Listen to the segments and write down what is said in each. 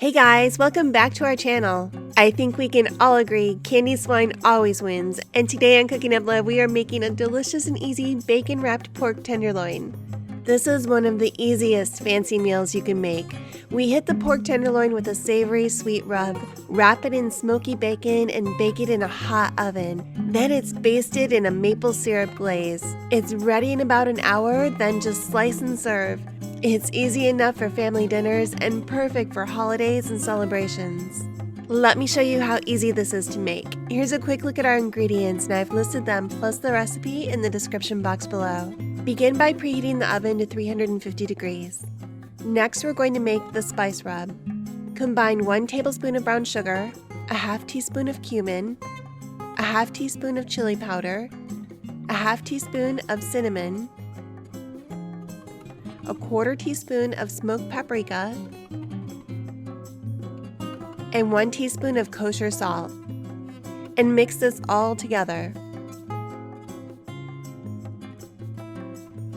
Hey guys, welcome back to our channel. I think we can all agree candy swine always wins, and today on Cooking Ebla we are making a delicious and easy bacon wrapped pork tenderloin. This is one of the easiest fancy meals you can make. We hit the pork tenderloin with a savory sweet rub, wrap it in smoky bacon and bake it in a hot oven. Then it's basted in a maple syrup glaze. It's ready in about an hour, then just slice and serve. It's easy enough for family dinners and perfect for holidays and celebrations. Let me show you how easy this is to make. Here's a quick look at our ingredients, and I've listed them plus the recipe in the description box below. Begin by preheating the oven to 350 degrees. Next, we're going to make the spice rub. Combine 1 tablespoon of brown sugar, a half teaspoon of cumin, a half teaspoon of chili powder, a half teaspoon of cinnamon, a 1/4 teaspoon of smoked paprika, and 1 teaspoon of kosher salt, and mix this all together.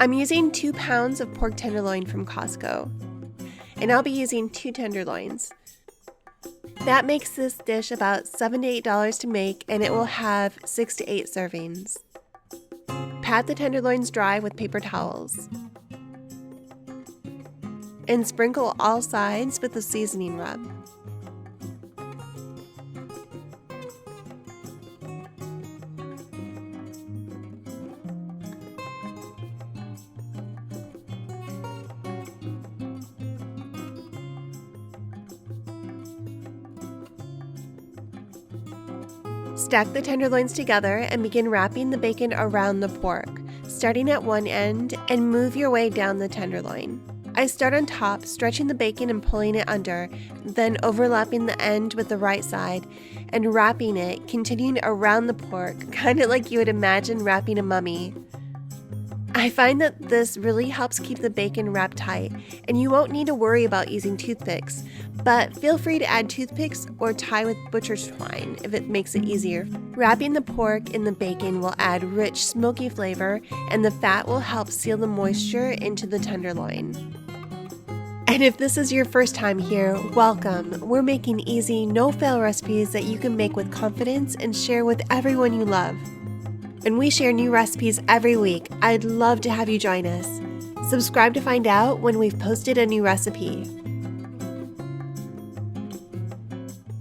I'm using 2 pounds of pork tenderloin from Costco, and I'll be using 2 tenderloins. That makes this dish about $7 to $8 to make, and it will have 6 to 8 servings. Pat the tenderloins dry with paper towels, and sprinkle all sides with the seasoning rub. Stack the tenderloins together and begin wrapping the bacon around the pork, starting at one end and move your way down the tenderloin. I start on top, stretching the bacon and pulling it under, then overlapping the end with the right side and wrapping it, continuing around the pork, kind of like you would imagine wrapping a mummy. I find that this really helps keep the bacon wrapped tight, and you won't need to worry about using toothpicks, but feel free to add toothpicks or tie with butcher's twine if it makes it easier. Wrapping the pork in the bacon will add rich, smoky flavor, and the fat will help seal the moisture into the tenderloin. And if this is your first time here, welcome. We're making easy, no-fail recipes that you can make with confidence and share with everyone you love. And we share new recipes every week. I'd love to have you join us. Subscribe to find out when we've posted a new recipe.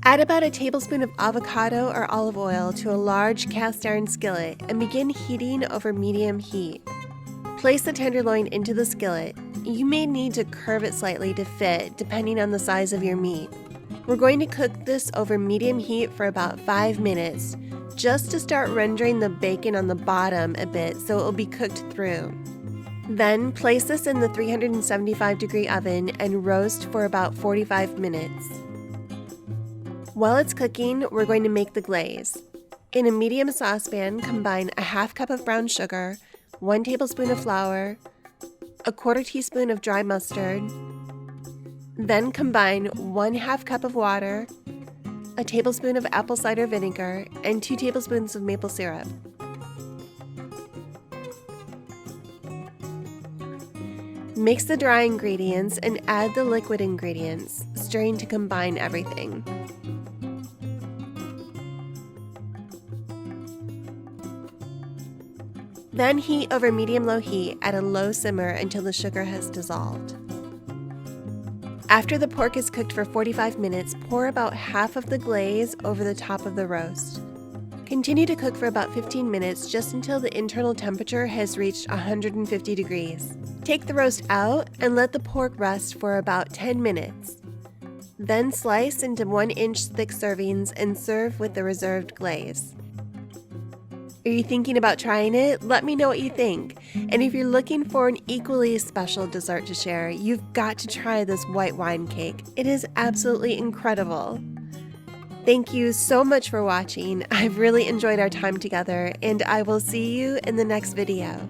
Add about a tablespoon of avocado or olive oil to a large cast iron skillet and begin heating over medium heat. Place the tenderloin into the skillet. You may need to curve it slightly to fit, depending on the size of your meat. We're going to cook this over medium heat for about 5 minutes, just to start rendering the bacon on the bottom a bit so it will be cooked through. Then place this in the 375-degree oven and roast for about 45 minutes. While it's cooking, we're going to make the glaze. In a medium saucepan, combine a half cup of brown sugar, 1 tablespoon of flour, a 1/4 teaspoon of dry mustard, then combine 1/2 cup of water, a tablespoon of apple cider vinegar, and 2 tablespoons of maple syrup. Mix the dry ingredients and add the liquid ingredients, stirring to combine everything. Then heat over medium-low heat at a low simmer until the sugar has dissolved. After the pork is cooked for 45 minutes, pour about half of the glaze over the top of the roast. Continue to cook for about 15 minutes, just until the internal temperature has reached 150 degrees. Take the roast out and let the pork rest for about 10 minutes. Then slice into 1-inch thick servings and serve with the reserved glaze. Are you thinking about trying it? Let me know what you think. And if you're looking for an equally special dessert to share, you've got to try this white wine cake. It is absolutely incredible. Thank you so much for watching. I've really enjoyed our time together, and I will see you in the next video.